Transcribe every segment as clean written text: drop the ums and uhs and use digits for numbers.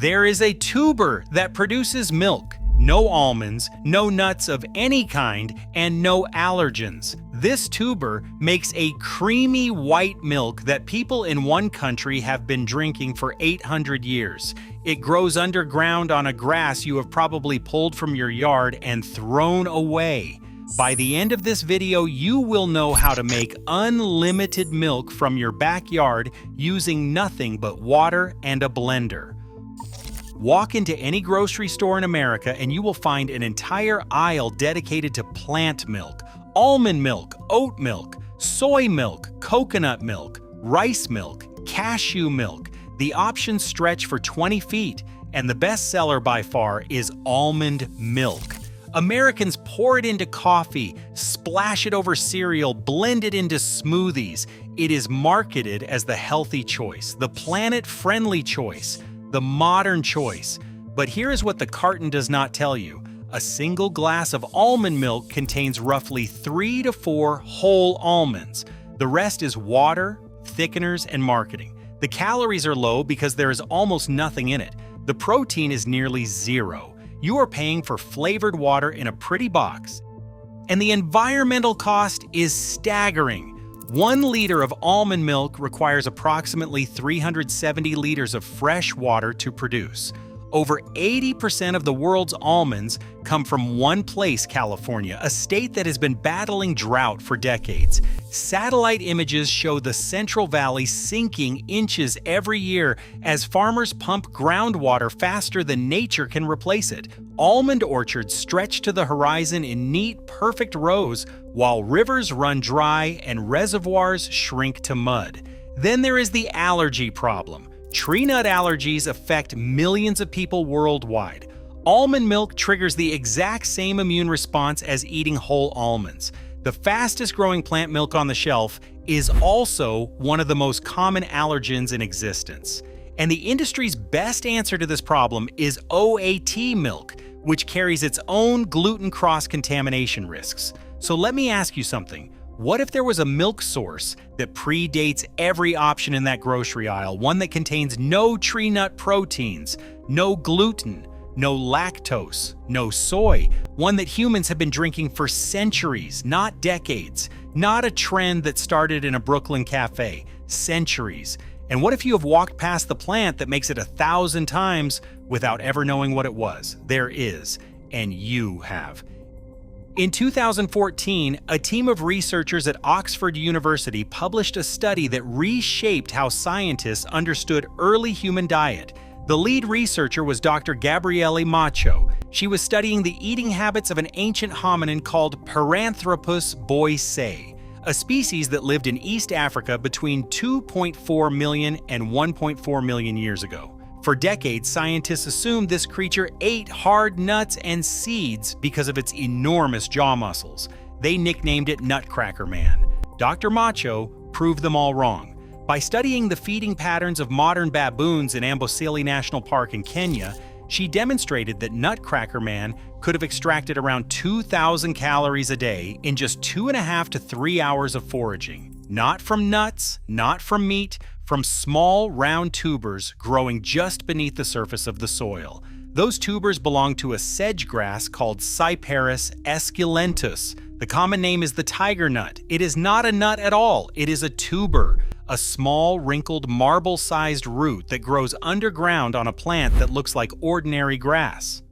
There is a tuber that produces milk. No almonds, no nuts of any kind, and no allergens. This tuber makes a creamy white milk that people in one country have been drinking for 800 years. It grows underground on a grass you have probably pulled from your yard and thrown away. By the end of this video, you will know how to make unlimited milk from your backyard using nothing but water and a blender. Walk into any grocery store in America and you will find an entire aisle dedicated to plant milk, almond milk, oat milk, soy milk, coconut milk, rice milk, cashew milk. The options stretch for 20 feet, and the best seller by far is almond milk. Americans pour it into coffee, splash it over cereal, blend it into smoothies. It is marketed as the healthy choice, the planet-friendly choice, the modern choice. But here is what the carton does not tell you. A single glass of almond milk contains roughly 3 to 4 whole almonds. The rest is water, thickeners, and marketing. The calories are low because there is almost nothing in it. The protein is nearly zero. You are paying for flavored water in a pretty box. And the environmental cost is staggering. 1 liter of almond milk requires approximately 370 liters of fresh water to produce. Over 80% of the world's almonds come from one place, California, a state that has been battling drought for decades. Satellite images show the Central Valley sinking inches every year as farmers pump groundwater faster than nature can replace it. Almond orchards stretch to the horizon in neat, perfect rows, while rivers run dry and reservoirs shrink to mud. Then there is the allergy problem. Tree nut allergies affect millions of people worldwide. Almond milk triggers the exact same immune response as eating whole almonds. The fastest growing plant milk on the shelf is also one of the most common allergens in existence. And the industry's best answer to this problem is OAT milk, which carries its own gluten cross-contamination risks. So let me ask you something. What if there was a milk source that predates every option in that grocery aisle, one that contains no tree nut proteins, no gluten, no lactose, no soy, one that humans have been drinking for centuries, not decades, not a trend that started in a Brooklyn cafe, centuries? And what if you have walked past the plant that makes it 1,000 times without ever knowing what it was? There is, and you have. In 2014, a team of researchers at Oxford University published a study that reshaped how scientists understood early human diet. The lead researcher was Dr. Gabriele Macho. She was studying the eating habits of an ancient hominin called Paranthropus boisei, a species that lived in East Africa between 2.4 million and 1.4 million years ago. For decades, scientists assumed this creature ate hard nuts and seeds because of its enormous jaw muscles. They nicknamed it Nutcracker Man. Dr. Macho proved them all wrong. By studying the feeding patterns of modern baboons in Amboseli National Park in Kenya, she demonstrated that Nutcracker Man could have extracted around 2,000 calories a day in just 2.5 to 3 hours of foraging. Not from nuts, not from meat, from small, round tubers growing just beneath the surface of the soil. Those tubers belong to a sedge grass called Cyperus esculentus. The common name is the tiger nut. It is not a nut at all. It is a tuber, a small, wrinkled, marble-sized root that grows underground on a plant that looks like ordinary grass.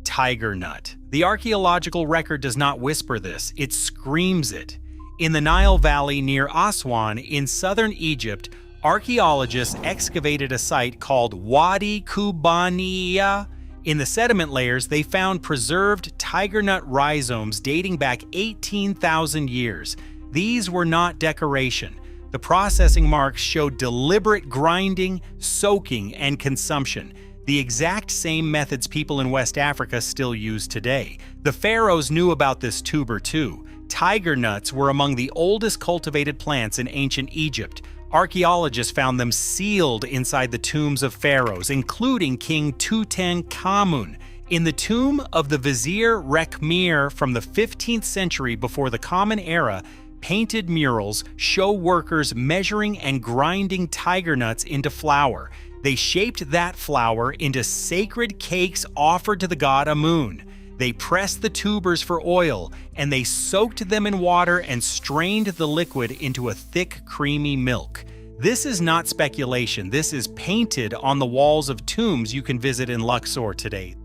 Tiger nut. The archaeological record does not whisper this, it screams it. In the Nile Valley near Aswan in southern Egypt, archaeologists excavated a site called Wadi Kubaniya. In the sediment layers, they found preserved tiger nut rhizomes dating back 18,000 years. These were not decoration. The processing marks showed deliberate grinding, soaking, and consumption, the exact same methods people in West Africa still use today. The pharaohs knew about this tuber too. Tiger nuts were among the oldest cultivated plants in ancient Egypt. Archaeologists found them sealed inside the tombs of pharaohs, including King Tutankhamun. In the tomb of the Vizier Rekhmir from the 15th century before the Common Era, painted murals show workers measuring and grinding tiger nuts into flour. They shaped that flour into sacred cakes offered to the god Amun. They pressed the tubers for oil, and they soaked them in water and strained the liquid into a thick, creamy milk. This is not speculation. This is painted on the walls of tombs you can visit in Luxor today.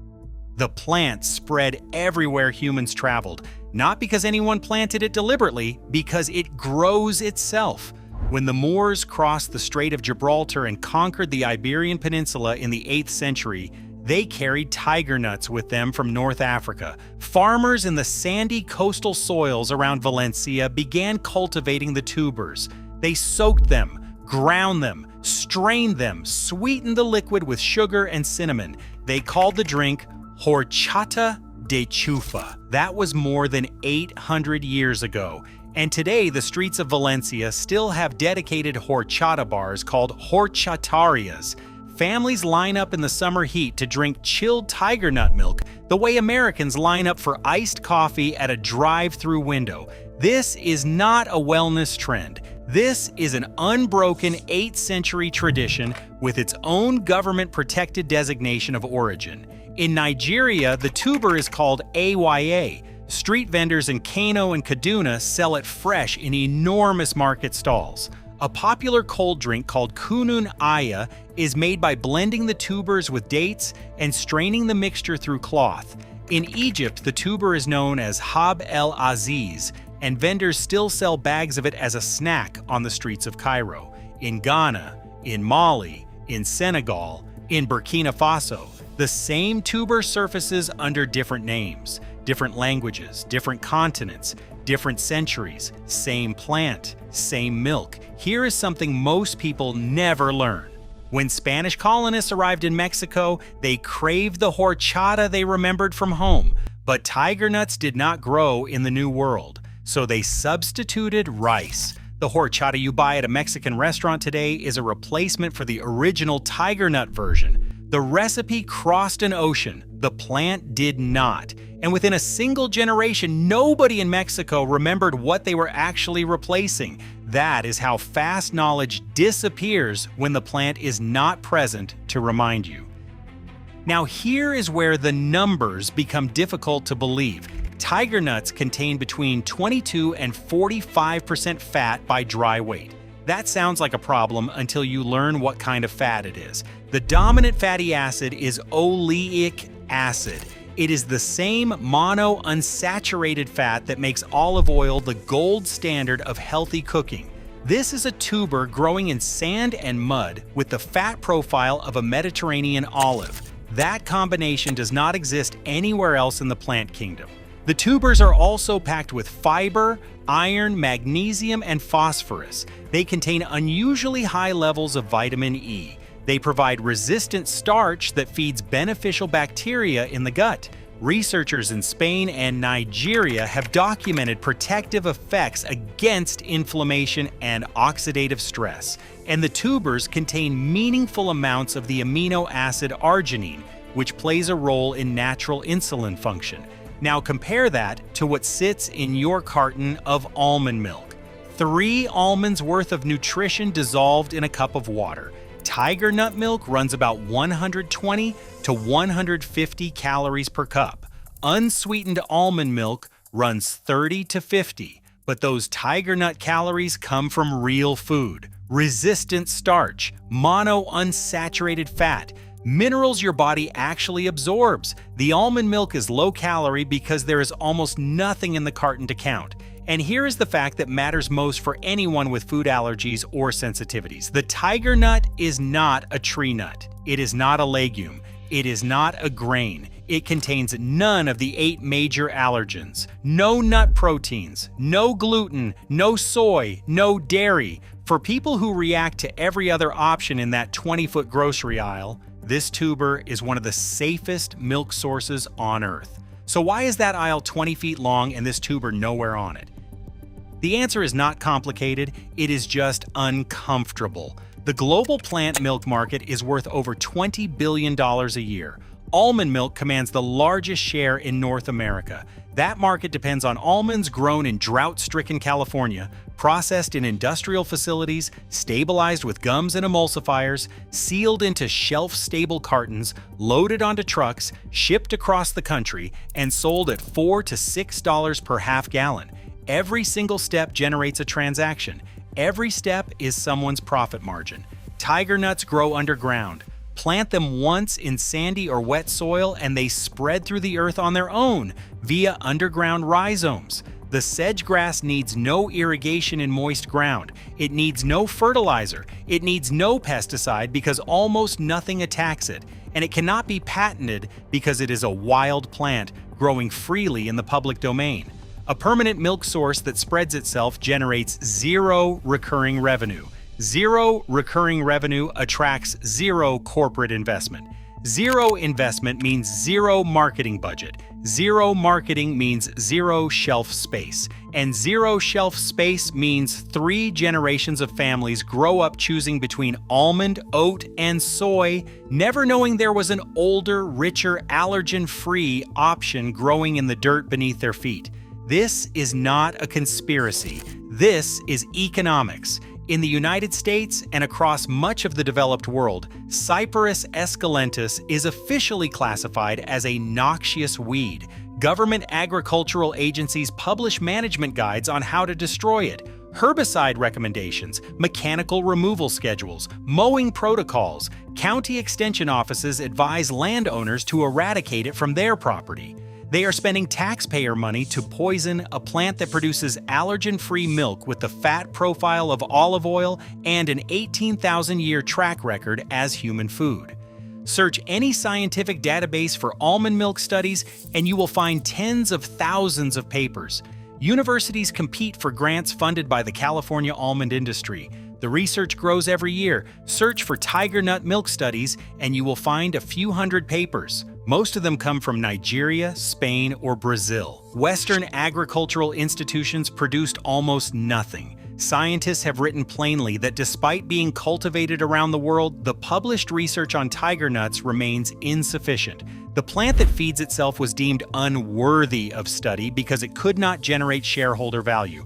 The plant spread everywhere humans traveled, not because anyone planted it deliberately, because it grows itself. When the Moors crossed the Strait of Gibraltar and conquered the Iberian Peninsula in the 8th century, they carried tiger nuts with them from North Africa. Farmers in the sandy coastal soils around Valencia began cultivating the tubers. They soaked them, ground them, strained them, sweetened the liquid with sugar and cinnamon. They called the drink horchata de chufa. That was more than 800 years ago. And today, the streets of Valencia still have dedicated horchata bars called horchatarias. Families line up in the summer heat to drink chilled tiger nut milk the way Americans line up for iced coffee at a drive-through window. This is not a wellness trend. This is an unbroken 8th century tradition with its own government-protected designation of origin. In Nigeria, the tuber is called AYA. Street vendors in Kano and Kaduna sell it fresh in enormous market stalls. A popular cold drink called kunun aya is made by blending the tubers with dates and straining the mixture through cloth. In Egypt, the tuber is known as hab el aziz, and vendors still sell bags of it as a snack on the streets of Cairo. In Ghana, in Mali, in Senegal, in Burkina Faso, the same tuber surfaces under different names, different languages, different continents, different centuries, same plant, same milk. Here is something most people never learn. When Spanish colonists arrived in Mexico, they craved the horchata they remembered from home. But tiger nuts did not grow in the New World, so they substituted rice. The horchata you buy at a Mexican restaurant today is a replacement for the original tiger nut version. The recipe crossed an ocean. The plant did not. And within a single generation, nobody in Mexico remembered what they were actually replacing. That is how fast knowledge disappears when the plant is not present to remind you. Now here is where the numbers become difficult to believe. Tiger nuts contain between 22 and 45% fat by dry weight. That sounds like a problem until you learn what kind of fat it is. The dominant fatty acid is oleic acid. It is the same monounsaturated fat that makes olive oil the gold standard of healthy cooking. This is a tuber growing in sand and mud with the fat profile of a Mediterranean olive. That combination does not exist anywhere else in the plant kingdom. The tubers are also packed with fiber, iron, magnesium, and phosphorus. They contain unusually high levels of vitamin E. They provide resistant starch that feeds beneficial bacteria in the gut. Researchers in Spain and Nigeria have documented protective effects against inflammation and oxidative stress. And the tubers contain meaningful amounts of the amino acid arginine, which plays a role in natural insulin function. Now compare that to what sits in your carton of almond milk. 3 almonds worth of nutrition dissolved in a cup of water. Tiger nut milk runs about 120 to 150 calories per cup. Unsweetened almond milk runs 30 to 50, but those tiger nut calories come from real food. Resistant starch, monounsaturated fat, minerals your body actually absorbs. The almond milk is low calorie because there is almost nothing in the carton to count. And here is the fact that matters most for anyone with food allergies or sensitivities. The tiger nut is not a tree nut. It is not a legume. It is not a grain. It contains none of the 8 major allergens. No nut proteins, no gluten, no soy, no dairy. For people who react to every other option in that 20-foot grocery aisle, this tuber is one of the safest milk sources on Earth. So why is that aisle 20 feet long and this tuber nowhere on it? The answer is not complicated, it is just uncomfortable. The global plant milk market is worth over $20 billion a year. Almond milk commands the largest share in North America. That market depends on almonds grown in drought-stricken California, processed in industrial facilities, stabilized with gums and emulsifiers, sealed into shelf-stable cartons, loaded onto trucks, shipped across the country, and sold at $4 to $6 per half gallon. Every single step generates a transaction. Every step is someone's profit margin. Tiger nuts grow underground. Plant them once in sandy or wet soil and they spread through the earth on their own via underground rhizomes. The sedge grass needs no irrigation in moist ground. It needs no fertilizer. It needs no pesticide because almost nothing attacks it. And it cannot be patented because it is a wild plant growing freely in the public domain. A permanent milk source that spreads itself generates zero recurring revenue. Zero recurring revenue attracts zero corporate investment. Zero investment means zero marketing budget. Zero marketing means zero shelf space. And zero shelf space means 3 generations of families grow up choosing between almond, oat, and soy, never knowing there was an older, richer, allergen-free option growing in the dirt beneath their feet. This is not a conspiracy. This is economics. In the United States and across much of the developed world, Cyperus esculentus is officially classified as a noxious weed. Government agricultural agencies publish management guides on how to destroy it, herbicide recommendations, mechanical removal schedules, mowing protocols. County extension offices advise landowners to eradicate it from their property. They are spending taxpayer money to poison a plant that produces allergen-free milk with the fat profile of olive oil and an 18,000-year track record as human food. Search any scientific database for almond milk studies and you will find tens of thousands of papers. Universities compete for grants funded by the California almond industry. The research grows every year. Search for tiger nut milk studies and you will find a few hundred papers. Most of them come from Nigeria, Spain, or Brazil. Western agricultural institutions produced almost nothing. Scientists have written plainly that despite being cultivated around the world, the published research on tiger nuts remains insufficient. The plant that feeds itself was deemed unworthy of study because it could not generate shareholder value.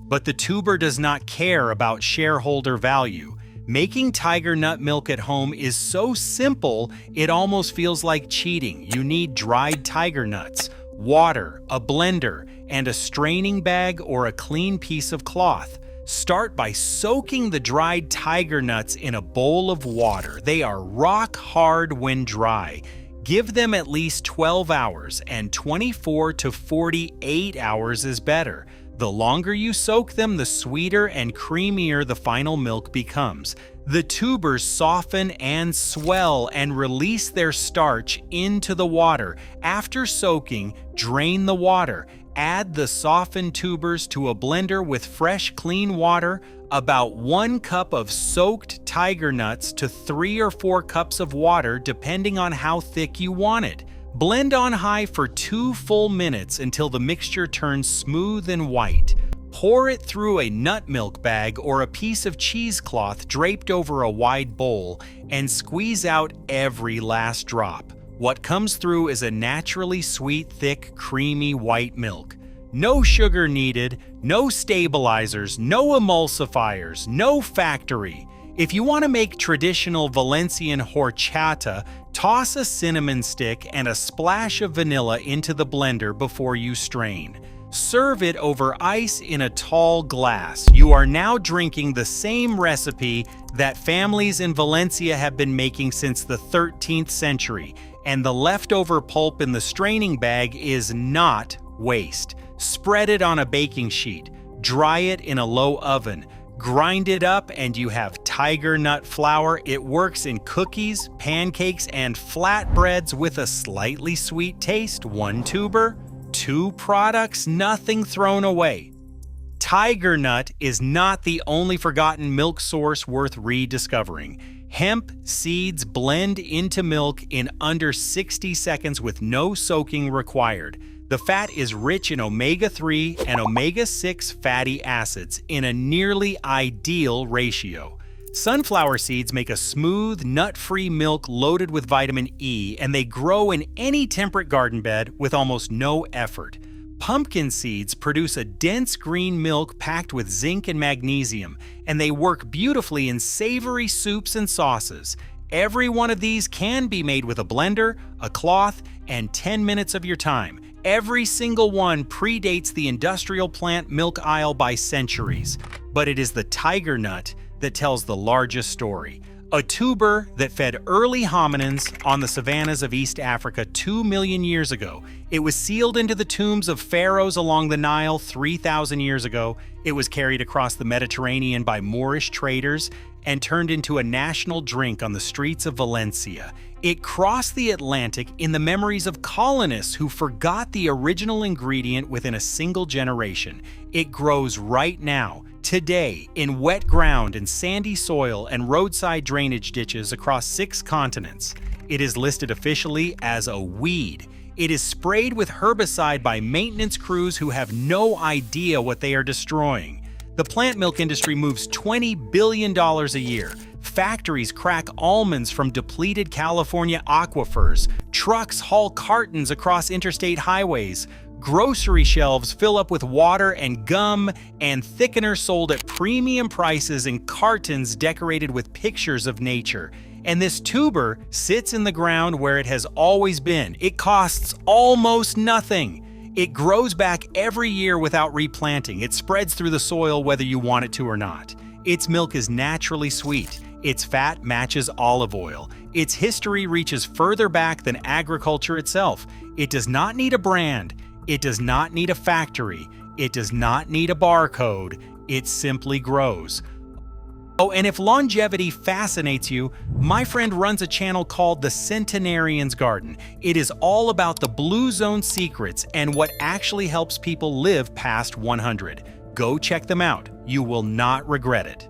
But the tuber does not care about shareholder value. Making tiger nut milk at home is so simple, it almost feels like cheating. You need dried tiger nuts, water, a blender, and a straining bag or a clean piece of cloth. Start by soaking the dried tiger nuts in a bowl of water. They are rock hard when dry. Give them at least 12 hours, and 24 to 48 hours is better. The longer you soak them, the sweeter and creamier the final milk becomes. The tubers soften and swell and release their starch into the water. After soaking, drain the water. Add the softened tubers to a blender with fresh, clean water, about 1 cup of soaked tiger nuts to 3 or 4 cups of water depending on how thick you want it. Blend on high for 2 full minutes until the mixture turns smooth and white. Pour it through a nut milk bag or a piece of cheesecloth draped over a wide bowl and squeeze out every last drop. What comes through is a naturally sweet, thick, creamy white milk. No sugar needed, no stabilizers, no emulsifiers, no factory. If you want to make traditional Valencian horchata, toss a cinnamon stick and a splash of vanilla into the blender before you strain. Serve it over ice in a tall glass. You are now drinking the same recipe that families in Valencia have been making since the 13th century, and the leftover pulp in the straining bag is not waste. Spread it on a baking sheet. Dry it in a low oven. Grind it up and you have tiger nut flour. It works in cookies, pancakes, and flatbreads with a slightly sweet taste. 1 tuber, 2 products, nothing thrown away. Tiger nut is not the only forgotten milk source worth rediscovering. Hemp seeds blend into milk in under 60 seconds with no soaking required. The fat is rich in omega-3 and omega-6 fatty acids in a nearly ideal ratio. Sunflower seeds make a smooth, nut-free milk loaded with vitamin E, and they grow in any temperate garden bed with almost no effort. Pumpkin seeds produce a dense green milk packed with zinc and magnesium, and they work beautifully in savory soups and sauces. Every one of these can be made with a blender, a cloth, and 10 minutes of your time. Every single one predates the industrial plant milk aisle by centuries. But it is the tiger nut that tells the largest story. A tuber that fed early hominins on the savannas of East Africa 2 million years ago. It was sealed into the tombs of pharaohs along the Nile 3,000 years ago. It was carried across the Mediterranean by Moorish traders and turned into a national drink on the streets of Valencia. It crossed the Atlantic in the memories of colonists who forgot the original ingredient within a single generation. It grows right now, today, in wet ground and sandy soil and roadside drainage ditches across 6 continents. It is listed officially as a weed. It is sprayed with herbicide by maintenance crews who have no idea what they are destroying. The plant milk industry moves $20 billion a year. Factories crack almonds from depleted California aquifers. Trucks haul cartons across interstate highways. Grocery shelves fill up with water and gum and thickener sold at premium prices in cartons decorated with pictures of nature. And this tuber sits in the ground where it has always been. It costs almost nothing. It grows back every year without replanting. It spreads through the soil whether you want it to or not. Its milk is naturally sweet. Its fat matches olive oil. Its history reaches further back than agriculture itself. It does not need a brand. It does not need a factory. It does not need a barcode. It simply grows. Oh, and if longevity fascinates you, my friend runs a channel called The Centenarian's Garden. It is all about the blue zone secrets and what actually helps people live past 100. Go check them out. You will not regret it.